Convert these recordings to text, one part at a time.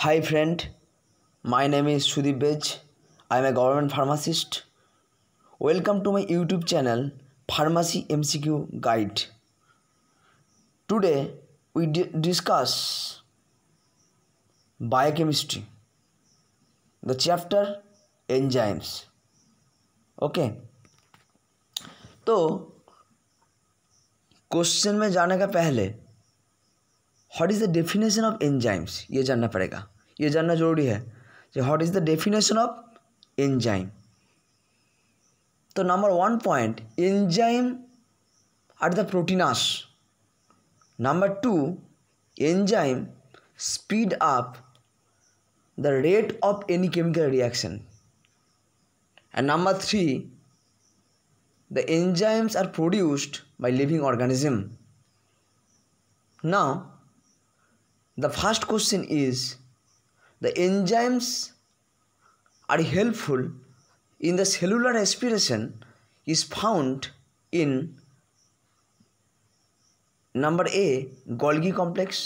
Hi friend, my name is Sudeep Bej. I am a government pharmacist. Welcome to my YouTube channel Pharmacy MCQ Guide. Today we discuss biochemistry, the chapter enzymes. Okay, तो question में जाने का पहले what is the definition of enzymes ये जानना पड़ेगा, ये जानना जरूरी है कि what is the definition of enzyme. तो number 1 point, enzyme are the proteins. Number 2, enzyme speed up the rate of any chemical reaction. And number 3, the enzymes are produced by living organism. Now, the first question is, the enzymes are helpful in the cellular respiration is found in number A, Golgi complex,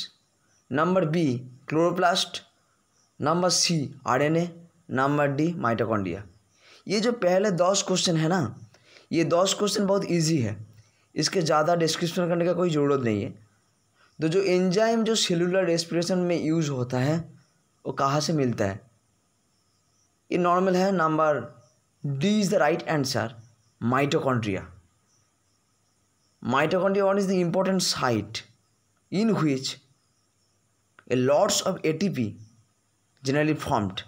number B, chloroplast, number C, RNA, number D, mitochondria. ये जो पहले 10 question है ना, ये 10 question बहुत easy है, इसके ज़्यादा डिस्क्रिप्शन करने का कोई ज़रूरत नहीं है. तो जो एंजाइम जो सेलुलर रेस्पिरेशन में यूज़ होता है वो कहाँ से मिलता है, ये नॉर्मल है. Number D is the right answer, mitochondria. Mitochondria one is the important site in which a lots of ATP generally formed.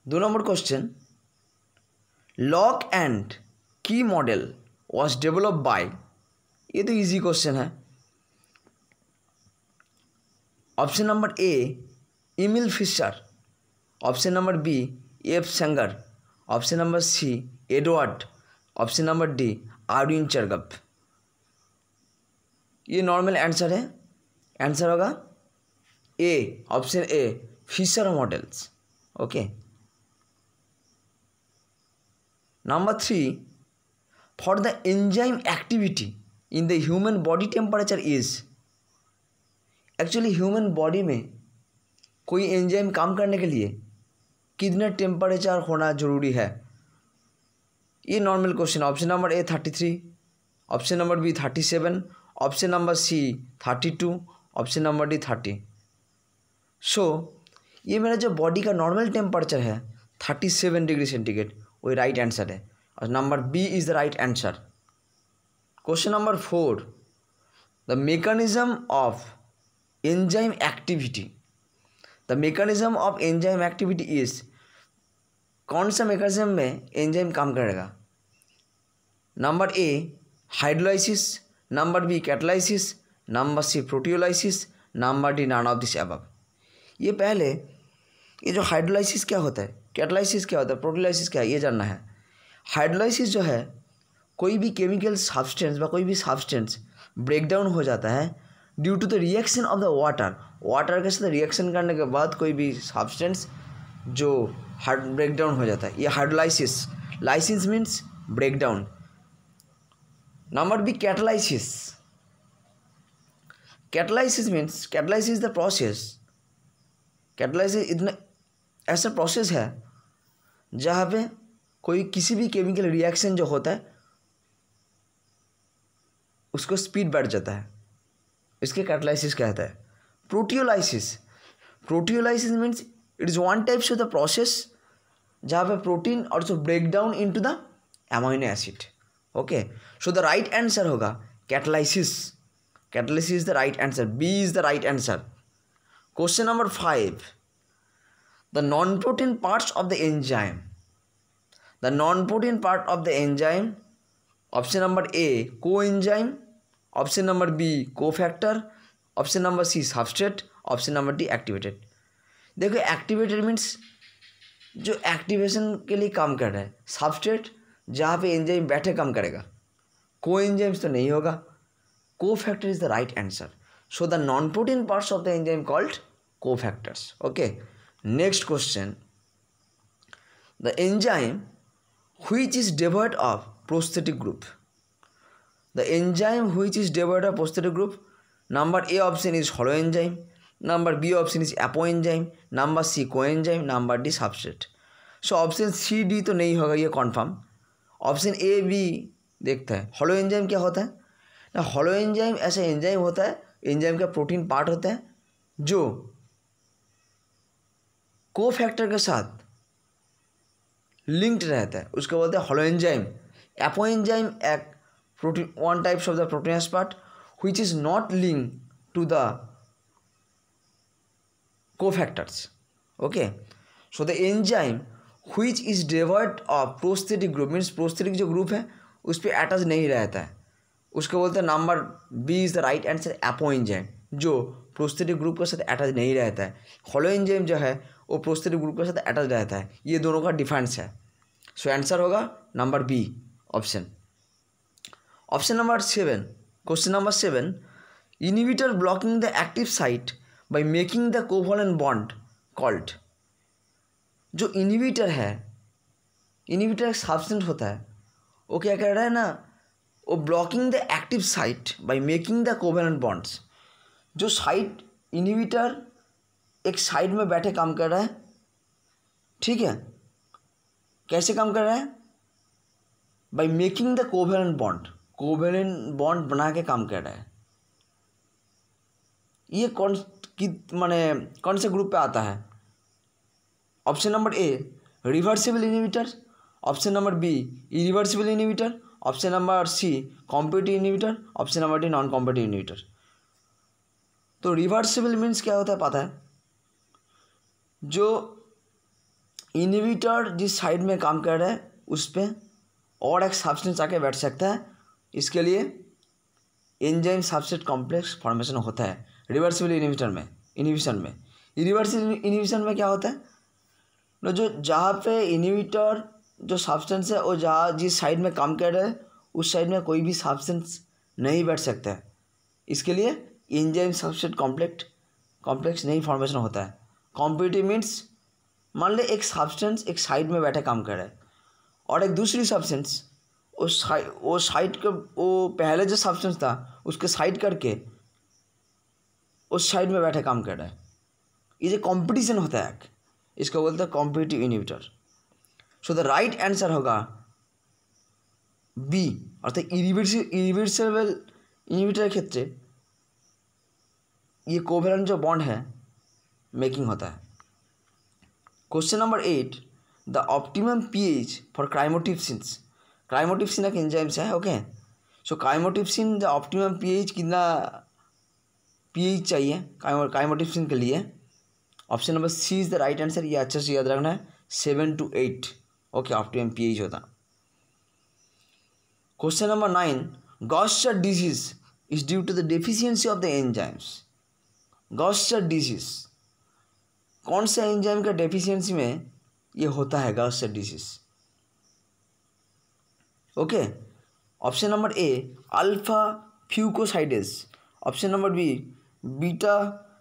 2 number question, lock and key model was develop by. ये तो easy question है. Option number A, Emil Fischer. Option number B, F Sanger. Option number C, Edward. Option number D, Erwin Chargaff. ये normal answer है. Answer होगा A, option A, Fischer models. Okay. Number 3, for the enzyme activity in the human body temperature is. Actually human body में कोई enzyme काम करने के लिए कितने टेम्परेचर होना ज़रूरी है, ये normal question. Option number A 33, option number B 37, option number C 32, option number D 30. So ये मेरा जो बॉडी का नॉर्मल टेम्परेचर है 37 डिग्री सेंटीग्रेड, वही राइट आंसर है. और number B is the right answer. Question number 4, the mechanism of enzyme activity. The mechanism of enzyme activity is, कौन सा मेकानिज्म में एंजाइम काम करेगा. Number A, hydrolysis. Number B, catalysis. Number C, proteolysis. Number D, none of this above. ये पहले ये जो hydrolysis क्या होता है, कैटालाइसिस क्या होता है, प्रोटियोलाइसिस क्या है, ये जानना है. हाइड्रोलाइसिस जो है, कोई भी केमिकल सब्सटेंस या कोई भी सब्सटेंस ब्रेक डाउन हो जाता है due to the reaction of the water के साथ रिएक्शन करने के बाद कोई भी सब्सटेंस जो ब्रेक डाउन हो जाता है, ये hydrolysis. Lysis means break down. Number B, catalysis. Catalysis means, catalysis the process. Catalysis इतना ऐसा प्रोसेस है जहाँ पे कोई किसी भी केमिकल रिएक्शन जो होता है उसको स्पीड बढ़ जाता है, इसके कैटालाइसिस कहता है. Proteolysis. Proteolysis means it is one types of the process जहाँ पे protein also break down into the amino acid. Okay. So the right answer होगा catalysis. Catalysis is the right answer. B is the right answer. Question number 5, the non-protein parts of the enzyme. The non-protein part of the enzyme. Option number A, coenzyme. Option number B, cofactor. Option number C, substrate. Option number D, activated. देखो activated means जो activation के लिए काम कर रहा है. Substrate जहाँ पे एंजाइम बैठे काम करेगा. कोएंजाइम्स तो नहीं होगा. Cofactor is the right answer. So the non protein parts of the enzyme called cofactors. Okay. Next question, the enzyme which is devoid of prosthetic group. The enzyme which is devoid of prosthetic group, number A option is holoenzyme, number B option is apoenzyme, number C coenzyme, number D substrate. So option C D तो नहीं होगा ये confirm. Option A B देखते हैं। Hollow enzyme क्या होता है ना? हॉलो एंजाइम ऐसा एंजाइम होता है, एंजाइम का प्रोटीन पार्ट होता है जो कोफैक्टर के साथ लिंक्ड रहता है, उसको बोलते हैं हॉलो एंजाइम। एपोएंजाइम एक protein one types of the proteins part which is not linked to the cofactors. Okay, so the enzyme which is devoid of prosthetic group means prosthetic जो group है उस पर अटैच नहीं रहता है, उसको बोलते हैं number B is the right answer apoenzyme, जो प्रोस्थेटिक ग्रुप के साथ अटैच नहीं रहता है। हॉलो एंजाइम जो है वो प्रोस्थेटिक ग्रुप के साथ अटैच रहता है, ये दोनों का डिफरेंस है। सो आंसर होगा number B option. Option number 7, question number 7, inhibitor blocking the active site by making the covalent bond called. जो इनहिबिटर है, इनहिबिटर एक सब्सटेंस होता है, वो क्या कर रहा है ना, वो blocking the active site by making the covalent bonds. जो साइट इनहिबिटर एक साइड में बैठे काम कर रहा है, ठीक है, कैसे काम कर रहा है? Bye making the covalent bond, covalent bond बना के काम कर रहा है। ये कौन से ग्रुप पे आता है? Option number A reversible inhibitor, option number B irreversible inhibitor, option number C competitive inhibitor, option number D non competitive inhibitor. तो रिवर्सिबल मीन्स क्या होता है पता है? जो इनहिबिटर जिस साइड में काम कर रहा है उस पर और एक सब्सटेंस आके बैठ सकता है, इसके लिए एंजाइम सब्सट्रेट कॉम्प्लेक्स फॉर्मेशन होता है रिवर्सिबल इनहिबिशन में। इरिवर्सिबल इनहिबिशन में क्या होता है ना, जो जहाँ पे इनहिबिटर जो सब्सटेंस है वो जहाँ जिस साइड में काम कर रहा है उस साइड में कोई भी सब्सटेंस नहीं बैठ सकता है, इसके लिए एंजाइम सब्सट्रेट कॉम्प्लेक्स नहीं फॉर्मेशन होता है। कॉम्पिटिटिव मीन्स मान ले एक सब्सटेंस एक साइड में बैठे काम कर रहा है और एक दूसरी सब्सटेंस वो साइड का वो पहले जो सब्सटेंस था उसके साइड करके उस साइड में बैठे काम कर रहा है, ये जो कॉम्पिटिशन होता है इसको बोलते हैं competitive inhibitor. So the right answer होगा बी, अर्थात इरिवर्सिबल इनहिबिटर के क्षेत्र ये कोवैलेंट जो बॉन्ड है मेकिंग होता है। Question number 8, the optimum pH for chymotrypsins. Chymotrypsin एक एंजाइम्स है, okay. So chymotrypsin the optimum pH कितना पीएच चाहिए क्राइमोटिप्सिन के लिए? Option number C is the right answer, ये अच्छे से याद रखना है, 7 to 8, ओके, ऑप्टिमम पीएच होता। Question number 9, Gaucher disease is due to the deficiency of the enzymes. Gaucher disease कौन सा एंजाइम का डेफिशिएंसी में ये होता है Gaucher disease? Okay, option number A alpha fucosidase, option number B beta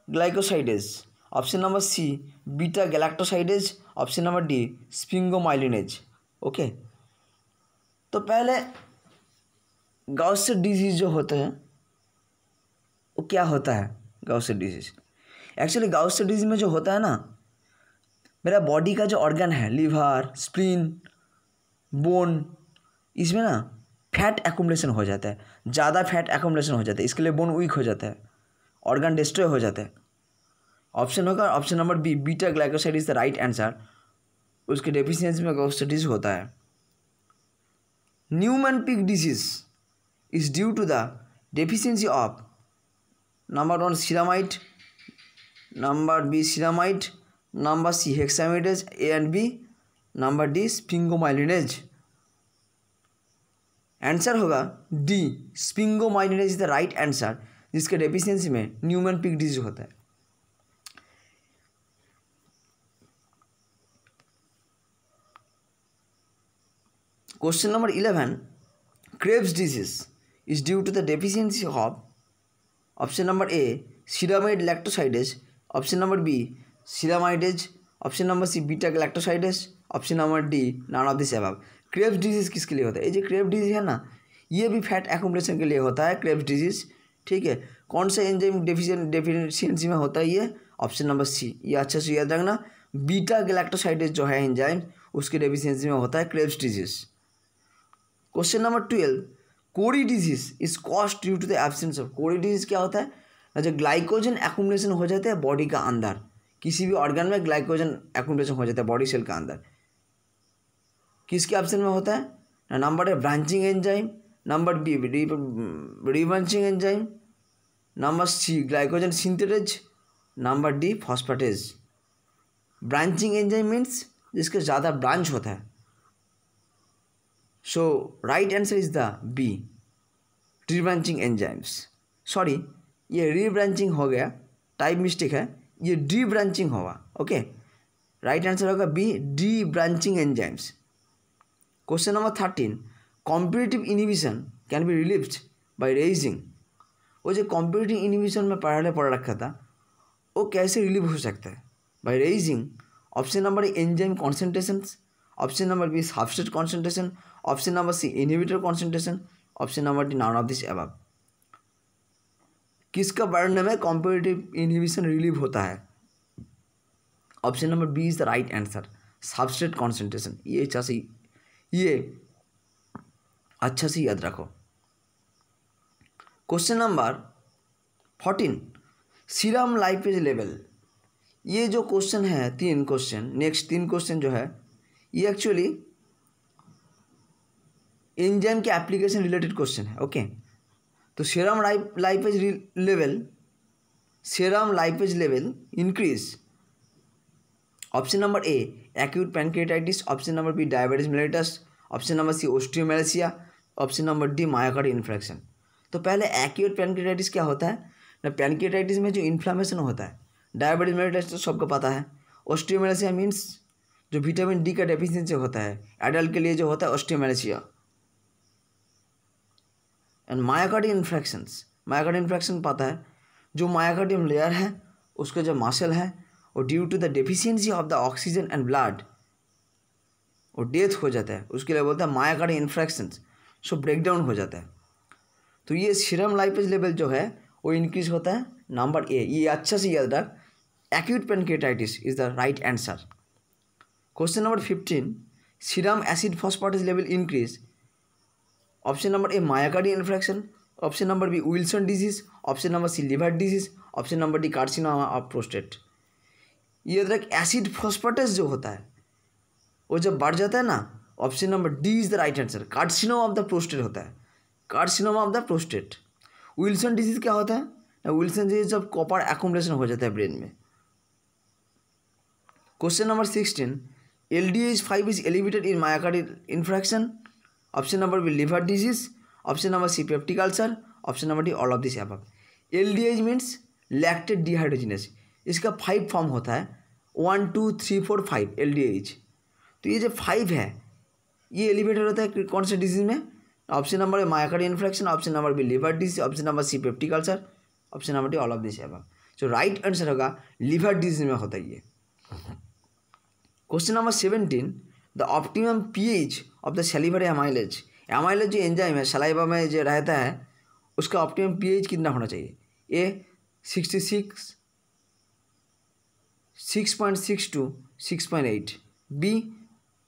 glycosidase, option number C beta galactosidase, option number D sphingomyelinase. Okay, तो पहले गॉस्टर disease जो होता है वो क्या होता है? गॉस्टर डिजीज एक्चुअली गॉस्टर डिजीज में जो होता है ना, मेरा बॉडी का जो ऑर्गन है लिवर, स्प्लीन, बोन, इसमें ना फैट एक्युमुलेशन हो जाता है, ज़्यादा फैट एक्युमुलेशन हो जाता है, इसके लिए बोन वीक हो जाता है, ऑर्गन डिस्ट्रॉय हो जाता है। ऑप्शन होगा option number B beta glycoside is the right answer, उसके डेफिशिएंसी में गॉस्टर डिजीज होता है। Niemann Pick disease is due to the deficiency of number 1 ceramide, number B ceramide, number C hexosaminidase A and B, number D sphingomyelinase. Answer होगा D sphingomyelinase is the right answer, जिसके deficiency में Niemann Pick disease होता है। Question number 11, Krabbe disease is due to the deficiency of option number A ceramide lactosidase, option number B ceramidase, option number C beta galactosidase, option number D none of this above. Krabbe disease किसके लिए होता है? ये जो Krebs disease है ना, ये भी फैट एक्युमुलेशन के लिए होता है क्रेब्स डिजीज, ठीक है। कौन सा एंजाइम डेफिशिएंसी में होता है ये? Option number C. ये अच्छे से याद रखना, बीटा गैलेक्टोसाइडेज जो है एंजाइम उसकी डेफिशिएंसी में होता है Krebs disease. Question number 12, Cori disease is caused due to the absence of. Cori disease क्या होता है? जो ग्लाइकोजन एक्युमुलेशन हो जाता है बॉडी का अंदर, किसी भी ऑर्गन में ग्लाइकोजन एक्युमुलेशन हो जाता है बॉडी सेल का अंदर, किसके एब्सेंस में होता है? Number A branching enzyme, number B rebranching enzyme, number C glycogen synthetase, number D phosphatase. Branching enzyme means जिसके ज़्यादा ब्रांच होता है। So right answer is the B, rebranching enzymes. Sorry, ये रीब्रांचिंग हो गया, टाइप मिस्टेक है, ये debranching होगा। ओके, राइट आंसर होगा B, debranching enzymes. Question number 13, competitive inhibition can be relieved by raising. वो जो कॉम्पिटिटिव इनहिबिशन में पढ़ रखा था वो कैसे रिलीव हो सकता है? By raising. Option number A enzyme concentrations, option number B substrate concentration, option number C inhibitor concentration, option number D none of this above. किसका बढ़ने में कॉम्पिटिटिव इनहिबिशन रिलीव होता है? Option number B is the right answer, substrate concentration. ये अच्छा से याद रखो। Question number 14, serum lipase level. ये जो क्वेश्चन है, नेक्स्ट तीन क्वेश्चन जो है ये एक्चुअली एंजाइम के एप्लीकेशन रिलेटेड क्वेश्चन है। ओके, तो serum lipase level increase. Option number A acute pancreatitis, option number B diabetes mellitus, option number C osteomalacia, option number D myocardial infarction. तो पहले acute pancreatitis क्या होता है ना? Pancreatitis में जो इन्फ्लामेशन होता है। डायबिटीज मेलिटस तो सबको पता है। ओस्टियोमेलेसिया मीन्स जो विटामिन डी का डेफिशिएंसी होता है एडल्ट के लिए जो होता है ओस्टियोमेलेसिया। एंड मायोकार्डियल इन्फ्रेक्शन पता है, जो मायोकार्डियम लेयर है उसका जो मसल है और due to the deficiency of the oxygen and blood वो डेथ हो जाता है, उसके लिए बोलता है मायोकार्डियल इन्फ्रेक्शन। सो ब्रेकडाउन हो जाता है। तो ये सीरम लाइपेज लेवल जो है वो इंक्रीज होता है। नंबर ए, ये अच्छा से याद रख, acute pancreatitis is the right answer. Question number 15, serum acid phosphatase level increase. Option number A myocardial infarction, option number B Wilson disease, option number C liver disease, option number D carcinoma of prostate. ये याद रख, acid phosphatase जो होता है वो जब बढ़ जाता है ना, option number D is the right answer, carcinoma of the prostate होता है, carcinoma of the prostate. Wilson disease क्या होता है? विल्सन डिजीज जब कॉपर एक्युमुलेशन हो जाता है ब्रेन में। Question number 16, LDH5 is elevated in myocardial infarction. Option number B liver disease, option number C peptic ulcer, option number D all of this above. LDH means lactate dehydrogenase. इसका 5 form होता है, 1 2 3 4 5 LDH। तो ये जो 5 है ये elevated होता है कौन से डिजीज में? Option number A myocardial infarction, option number B liver disease, option number C peptic ulcer, option number D all of this above. जो राइट आंसर होगा लिवर डिजीज में होता है ये। Question number 17, the optimum pH of the salivary amylase. Amylase जो enzyme है saliva में जो रहता है उसका ऑप्टिमम pH कितना होना चाहिए? A 66 6.6 to 6.8, B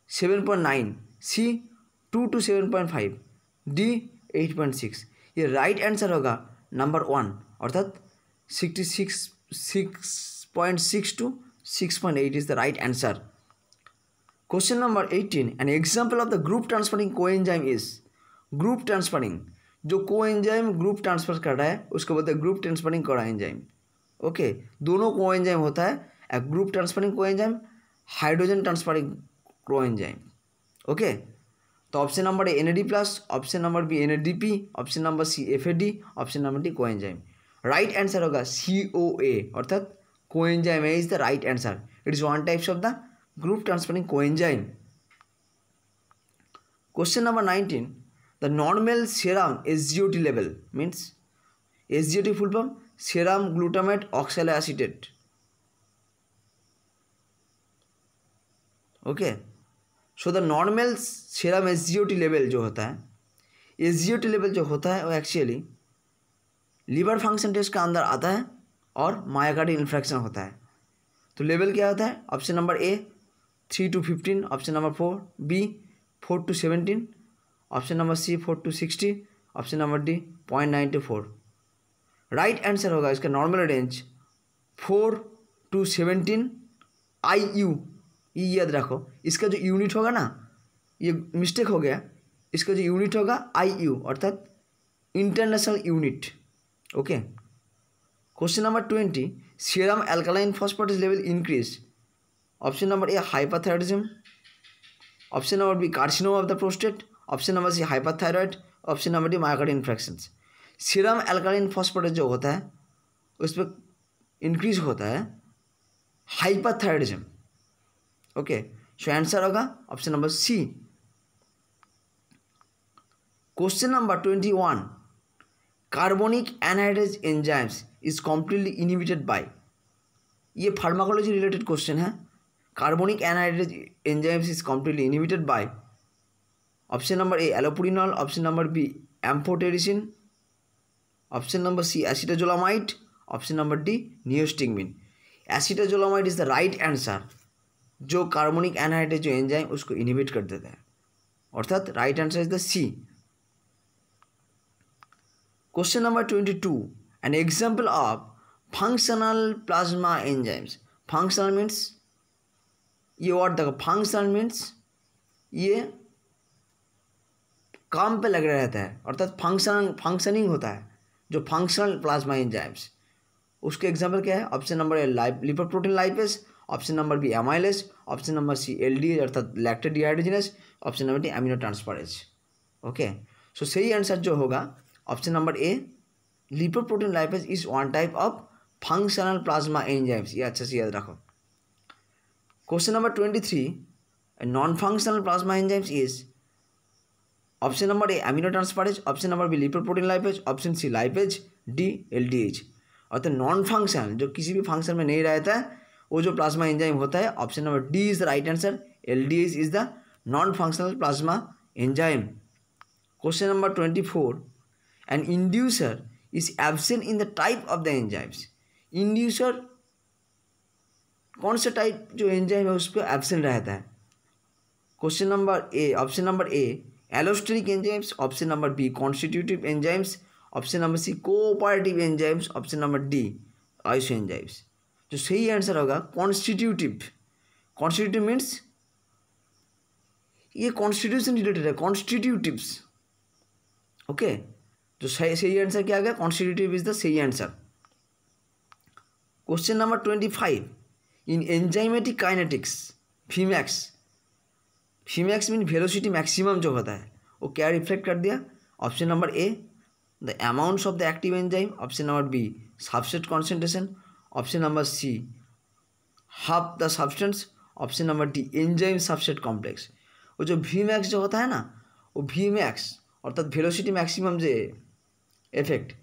7.9, C 2 to 7.5, D 8.6। ये राइट आंसर होगा नंबर 1 अर्थात 6.6 to 6.8 is the right answer. Question number 18, an example of the group transferring coenzyme is. Group transferring जो कोएंजाइम ग्रुप ट्रांसफर कर रहा है उसको बोलते हैं ग्रुप ट्रांसफरिंग कोएंजाइम। ओके, दोनों कोएंजाइम होता है, एक group transferring coenzyme, hydrogen transferring coenzyme. Okay, तो option number A NAD+, option number B NADP, option number C FAD, option number D coenzyme. Right answer होगा COA अर्थात coenzyme is the right answer. It is one types of the group transferring coenzyme. Question number 19, the normal serum SGOT level means SGOT full form serum glutamate oxaloacetate. Okay, so the normal serum SGOT level जो होता है, SGOT level जो होता है वो actually liver function test का अंदर आता है और मायोकार्डियल इन्फ्रैक्शन होता है। तो लेवल क्या होता है? Option number A 3 to 15, option number 4 B 4 to 17, option number C 4 to 60, option number D 0.9 to 4। Right answer होगा इसका नॉर्मल रेंज 4 to 17 IU। ये याद रखो, इसका जो यूनिट होगा ना, ये मिस्टेक हो गया, इसका जो यूनिट होगा IU अर्थात international unit. Okay. Question number 20, serum alkaline phosphatase level increase. Option number A hyperthyroidism, option number B carcinoma of the prostate, option number C hyperthyroid, option number D myocardial infarctions. Serum alkaline phosphatase जो होता है उस पर increase होता है hyperthyroidism. Okay, so answer होगा option number C. Question number 21, carbonic anhydrase enzymes is completely inhibited by. ये pharmacology related question है। Carbonic anhydrase enzymes is completely inhibited by option number A allopurinol, option number B amphotericin, option number C acetazolamide, option number D neostigmine. Acetazolamide is the right answer, जो carbonic anhydrase जो enzyme उसको inhibit कर देता है, अर्थात right answer is the C. Question number 22, an example of functional plasma enzymes. Functional means, ये word देखो, functional means ये काम पे लग रहता है, अर्थात फंक्शनिंग होता है। जो फंक्शनल प्लाज्मा एंजाइम्स, उसके एग्जाम्पल क्या है? Option number A lipoprotein lipase, option number B amylase, option number C LDH अर्थात lactate dehydrogenase, option number D amino transferase. Okay, so सही आंसर जो होगा option number A lipoprotein lipase is one type of functional plasma enzymes. ये अच्छे से याद रखो। Question number 23, non functional plasma enzymes is option number A amino transferase, option number B lipoprotein lipase, option C lipase, D LDH। अर्थात non functional जो किसी भी function में नहीं रहता है वो जो प्लाज्मा एंजाइम होता है, option number D is the right answer. LDH is the non functional plasma enzyme. Question number 24, an inducer is absent in the type of the enzymes. Inducer कौन सा टाइप जो एंजाइम है उस पर absent रहता है? Question number A, option number A allosteric enzymes, option number B constitutive enzymes, option number C cooperative enzymes, option number D isoenzymes. जो सही आंसर होगा कॉन्स्टिट्यूटिव। कॉन्स्टिट्यूटिव मीन्स ये कॉन्स्टिट्यूशन रिलेटेड है, कॉन्स्टिट्यूटिव्स। ओके, तो सही answer क्या आ गया? कॉन्स्टिट्यूटिव इज द सही answer. Question number 25, in enzymatic kinetics Vmax. Vmax mean velocity maximum जो होता है वो क्या रिफ्लेक्ट कर दिया? Option number A the amounts of the active enzyme, option number B substrate concentration, option number C half the substance, option number D enzyme substrate complex. वो जो Vmax जो होता है ना, वो Vmax अर्थात वेलोसिटी मैक्सिमम जो इफेक्ट,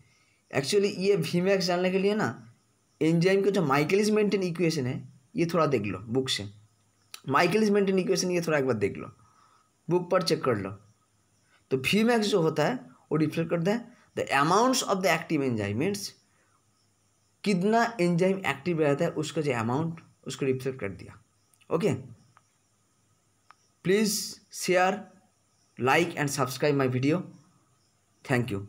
एक्चुअली ये Vmax जानने के लिए ना एंजाइम का जो माइकलिस मेंटेन इक्वेशन है ये थोड़ा देख लो बुक से। माइकलिस मेंटेन इक्वेशन ये थोड़ा एक बार देख लो, बुक पर चेक कर लो। तो Vmax जो होता है वो रिफ्लेक्ट करता है the amounts of the active enzyme, means कितना एंजाइम एक्टिव रहता है उसका जो अमाउंट उसको रिफ्लेक्ट कर दिया। Okay, please share, like and subscribe my video. Thank you.